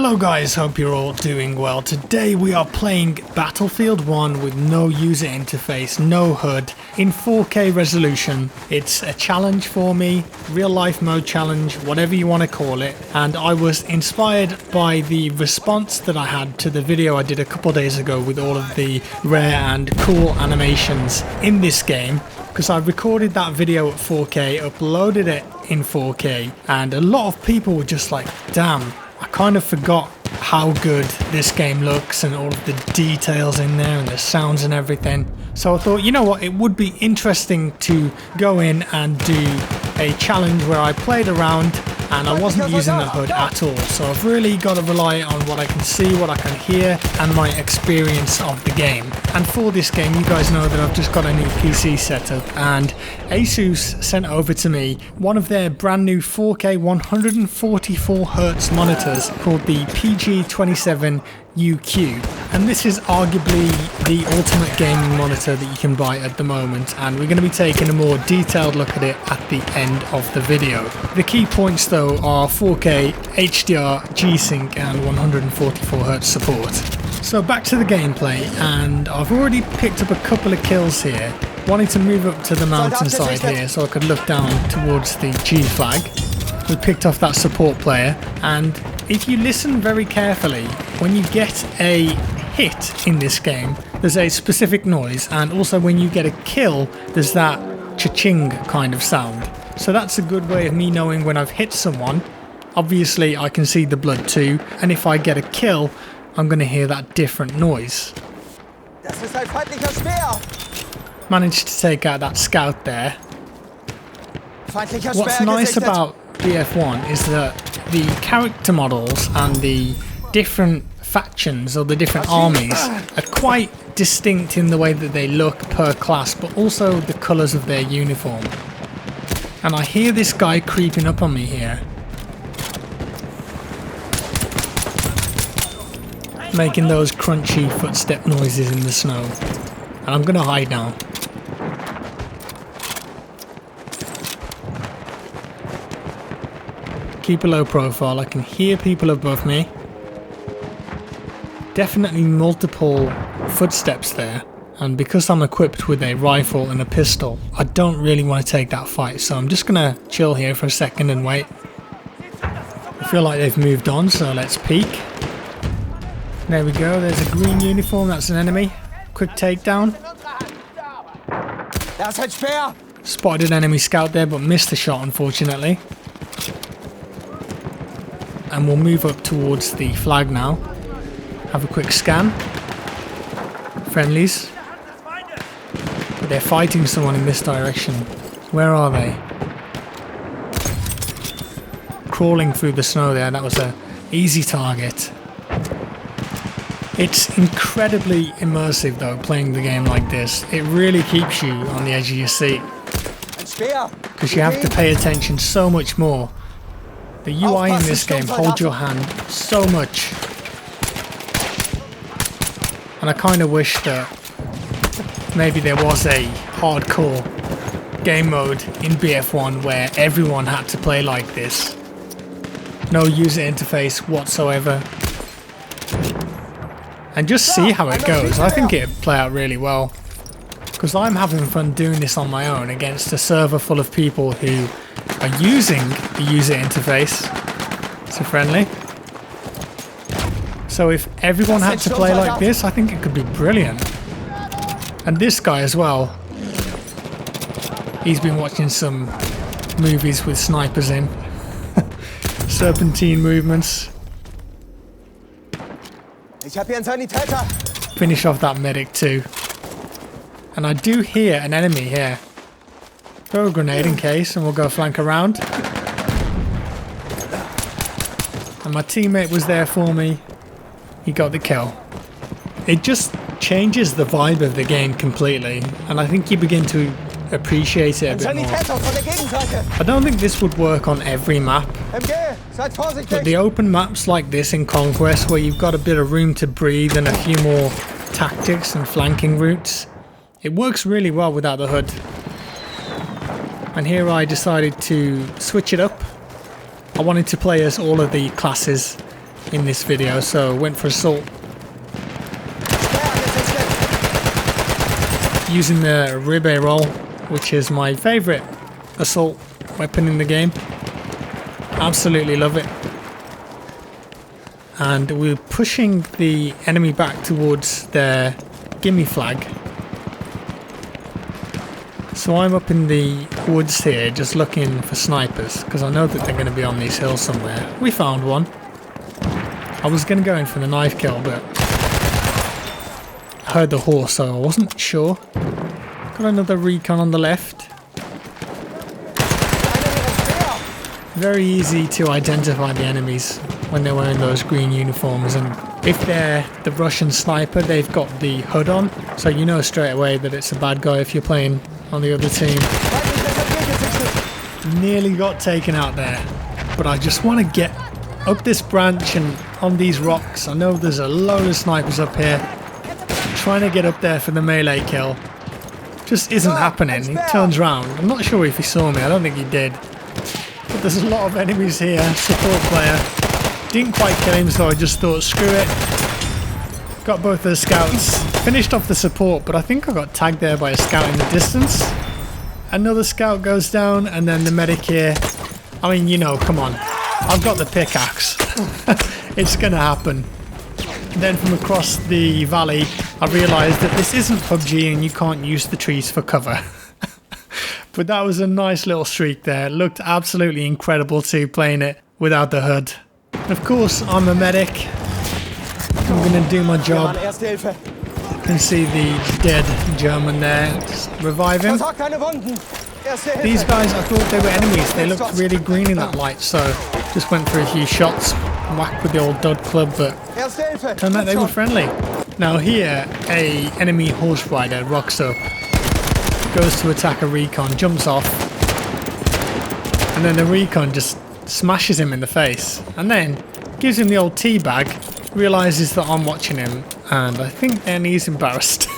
Hello guys, hope you're all doing well. Today we are playing Battlefield 1 with no user interface, no HUD, in 4K resolution. It's a challenge for me, real life mode challenge, whatever you want to call it. And I was inspired by the response that I had to the video I did a couple days ago with all of the rare and cool animations in this game. Because I recorded that video at 4K, uploaded it in 4K, and a lot of people were just like, damn, I kind of forgot how good this game looks and all of the details in there and the sounds and everything. So I thought, you know what, it would be interesting to go in and do a challenge where I played around and I wasn't using the HUD at all. So I've really got to rely on what I can see, what I can hear, and my experience of the game. And for this game, you guys know that I've just got a new PC setup, and Asus sent over to me one of their brand new 4K 144Hz monitors called the PG27 UQ, and this is arguably the ultimate gaming monitor that you can buy at the moment, and we're going to be taking a more detailed look at it at the end of the video. The key points though are 4K HDR, G-Sync and 144Hz support. So back to the gameplay, and I've already picked up a couple of kills here, wanting to move up to the mountainside here so I could look down towards the G flag. We picked off that support player, and if you listen very carefully, when you get a hit in this game, there's a specific noise, and also when you get a kill, there's that cha-ching kind of sound. So that's a good way of me knowing when I've hit someone. Obviously I can see the blood too, and if I get a kill, I'm going to hear that different noise. Managed to take out that scout there. What's nice about BF1 is that the character models and the different factions or the different armies are quite distinct in the way that they look per class, but also the colours of their uniform. And I hear this guy creeping up on me here, making those crunchy footstep noises in the snow. And I'm gonna hide now. Keep a low profile, I can hear people above me. Definitely multiple footsteps there, and because I'm equipped with a rifle and a pistol, I don't really want to take that fight, so I'm just gonna chill here for a second and wait. I feel like they've moved on, so let's peek. There we go, there's a green uniform, that's an enemy. Quick takedown. Spotted an enemy scout there, but missed the shot unfortunately. And we'll move up towards the flag now. Have a quick scan. Friendlies. But they're fighting someone in this direction. Where are they? Crawling through the snow there, that was an easy target. It's incredibly immersive though, playing the game like this. It really keeps you on the edge of your seat, because you have to pay attention so much more. The UI in this game holds your hand so much, and I kind of wish that maybe there was a hardcore game mode in BF1 where everyone had to play like this. No user interface whatsoever. And just see how it goes. I think it'd play out really well, because I'm having fun doing this on my own against a server full of people who are using the user interface. So friendly. So if everyone had to play like this, I think it could be brilliant. And this guy as well, he's been watching some movies with snipers in. Serpentine movements. Finish off that medic too. And I do hear an enemy here. Throw a grenade in case, and we'll go flank around. And my teammate was there for me. He got the kill. It just changes the vibe of the game completely, and I think you begin to appreciate it a bit more. I don't think this would work on every map, but the open maps like this in Conquest, where you've got a bit of room to breathe and a few more tactics and flanking routes, it works really well without the HUD. And here I decided to switch it up. I wanted to play as all of the classes in this video, so went for assault. Using the Ribeye roll, which is my favourite assault weapon in the game. Absolutely love it. And we're pushing the enemy back towards their gimme flag. So I'm up in the woods here just looking for snipers because I know that they're going to be on these hills somewhere. We found one. I was going to go in for the knife kill, but I heard the horse, so I wasn't sure. Got another recon on the left. Very easy to identify the enemies when they're wearing those green uniforms, and if they're the Russian sniper, they've got the hood on, so you know straight away that it's a bad guy if you're playing on the other team. Nearly got taken out there, but I just want to get up this branch and on these rocks. I know there's a load of snipers up here. Trying to get up there for the melee kill. Just isn't happening. He turns around. I'm not sure if he saw me. I don't think he did. But there's a lot of enemies here. Support player. Didn't quite kill him, so I just thought, screw it. Got both the scouts. Finished off the support, but I think I got tagged there by a scout in the distance. Another scout goes down, and then the medic here. I mean, you know, come on. I've got the pickaxe. It's gonna happen. And then from across the valley, I realised that this isn't PUBG and you can't use the trees for cover. But that was a nice little streak there. It looked absolutely incredible too, playing it without the hood. Of course, I'm a medic. I'm going to do my job. You can see the dead German there. Just revive him. These guys, I thought they were enemies. They looked really green in that light, so just went for a few shots. Whacked with the old dud club, but turned out they were friendly. Now here, a enemy horse rider rocks up, goes to attack a recon, jumps off, and then the recon just smashes him in the face, and then gives him the old teabag, realises that I'm watching him, and I think then he's embarrassed.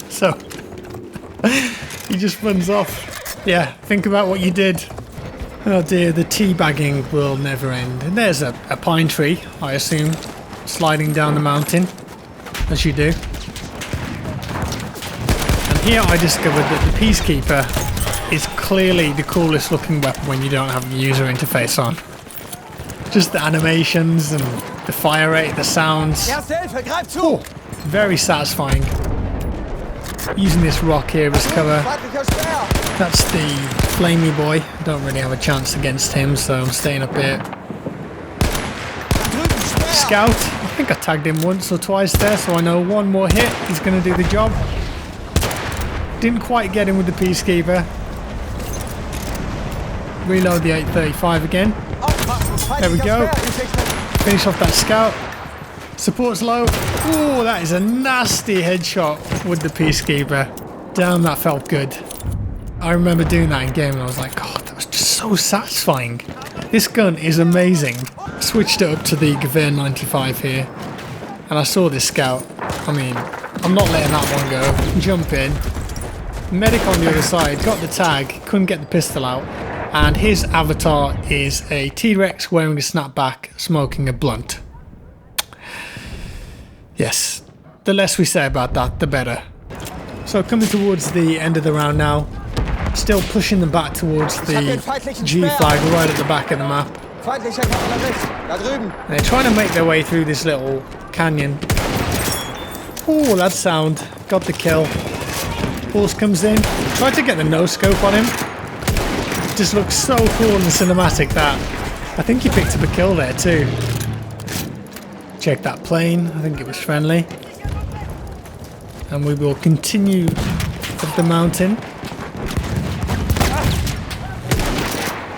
So he just runs off. Yeah, think about what you did. Oh dear, the teabagging will never end. And there's a pine tree, I assume, sliding down the mountain, as you do. And here I discovered that the Peacekeeper is clearly the coolest looking weapon when you don't have the user interface on. Just the animations and the fire rate, the sounds. Oh, very satisfying. Using this rock here as cover. That's the flamey boy. Don't really have a chance against him, so I'm staying up here. Scout. I think I tagged him once or twice there, so I know one more hit is going to do the job. Didn't quite get him with the Peacekeeper. Reload the 835 again. There we go. Finish off that scout. Support's low. Ooh, that is a nasty headshot with the Peacekeeper. Damn, that felt good. I remember doing that in game and I was like, God, that was just so satisfying. This gun is amazing. Switched it up to the Gewehr 95 here. And I saw this scout. I mean, I'm not letting that one go. Jump in. Medic on the other side, got the tag, couldn't get the pistol out. And his avatar is a T-Rex wearing a snapback, smoking a blunt. Yes, the less we say about that, the better. So coming towards the end of the round now. Still pushing them back towards the G flag right at the back of the map. They're trying to make their way through this little canyon. Oh, that sound. Got the kill. Horse comes in. Tried to get the no-scope on him. Just looks so cool in the cinematic that. I think he picked up a kill there too. Check that plane. I think it was friendly. And we will continue up the mountain.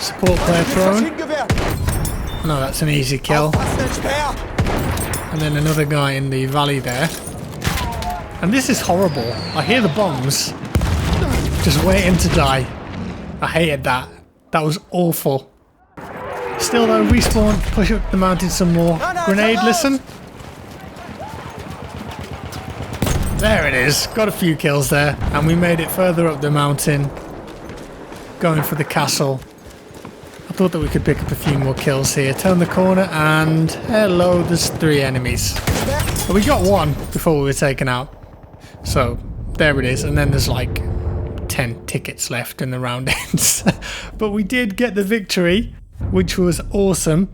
Support player prone. No, that's an easy kill. And then another guy in the valley there. And this is horrible. I hear the bombs. Just waiting to die. I hated that. That was awful. Still though, respawn, push up the mountain some more. Grenade, listen. There it is. Got a few kills there. And we made it further up the mountain. Going for the castle. I thought that we could pick up a few more kills here. Turn the corner and hello, there's 3 enemies. But we got 1 before we were taken out. So there it is, and then there's like 10 tickets left in the round ends. But we did get the victory, which was awesome.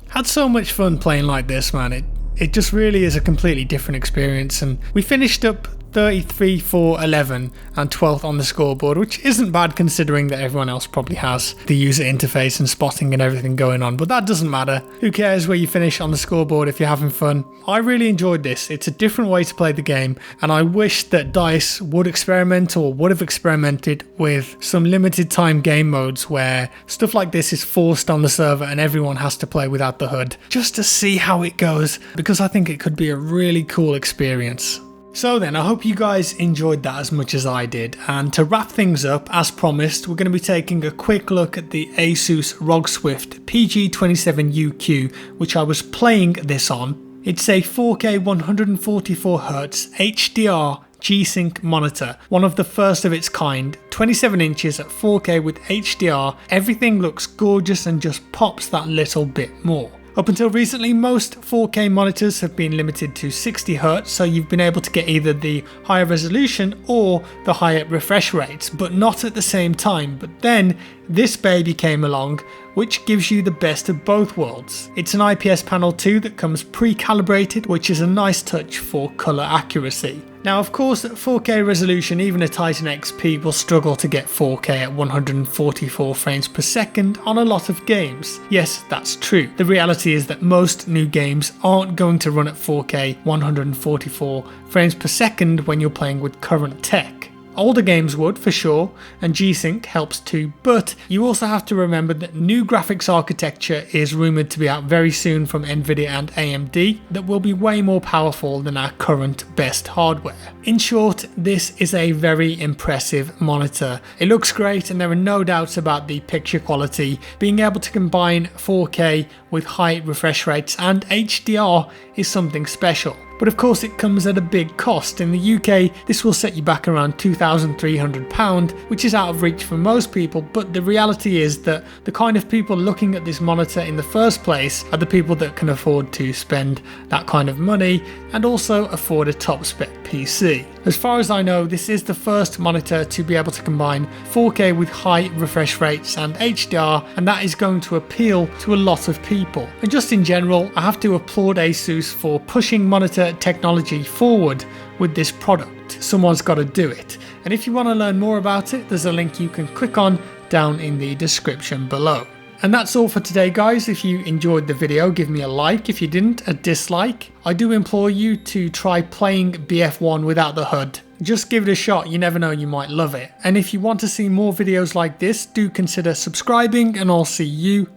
Had so much fun playing like this, man. It just really is a completely different experience, and we finished up 33 for 11 and 12th on the scoreboard, which isn't bad considering that everyone else probably has the user interface and spotting and everything going on, but that doesn't matter. Who cares where you finish on the scoreboard if you're having fun? I really enjoyed this. It's a different way to play the game, and I wish that DICE would experiment or would have experimented with some limited time game modes where stuff like this is forced on the server and everyone has to play without the HUD, just to see how it goes, because I think it could be a really cool experience. So then, I hope you guys enjoyed that as much as I did, and to wrap things up, as promised, we're going to be taking a quick look at the Asus ROG Swift PG27UQ, which I was playing this on. It's a 4K 144Hz HDR G-Sync monitor, one of the first of its kind, 27 inches at 4K with HDR, everything looks gorgeous and just pops that little bit more. Up until recently, most 4K monitors have been limited to 60Hz, so you've been able to get either the higher resolution or the higher refresh rates, but not at the same time. But then this baby came along, which gives you the best of both worlds. It's an IPS panel too that comes pre-calibrated, which is a nice touch for colour accuracy. Now of course at 4K resolution, even a Titan XP will struggle to get 4K at 144 frames per second on a lot of games. Yes, that's true. The reality is that most new games aren't going to run at 4K 144 frames per second when you're playing with current tech. Older games would, for sure, and G-Sync helps too, but you also have to remember that new graphics architecture is rumoured to be out very soon from Nvidia and AMD that will be way more powerful than our current best hardware. In short, this is a very impressive monitor. It looks great and there are no doubts about the picture quality. Being able to combine 4K with high refresh rates and HDR is something special. But of course it comes at a big cost. In the UK, this will set you back around £2,300, which is out of reach for most people, but the reality is that the kind of people looking at this monitor in the first place are the people that can afford to spend that kind of money and also afford a top spec PC. As far as I know, this is the first monitor to be able to combine 4K with high refresh rates and HDR, and that is going to appeal to a lot of people. And just in general, I have to applaud Asus for pushing monitor technology forward with this product. Someone's got to do it. And if you want to learn more about it, there's a link you can click on down in the description below. And that's all for today, guys. If you enjoyed the video, give me a like. If you didn't, a dislike. I do implore you to try playing BF1 without the HUD. Just give it a shot, you never know, you might love it. And if you want to see more videos like this, do consider subscribing, and I'll see you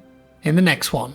in the next one.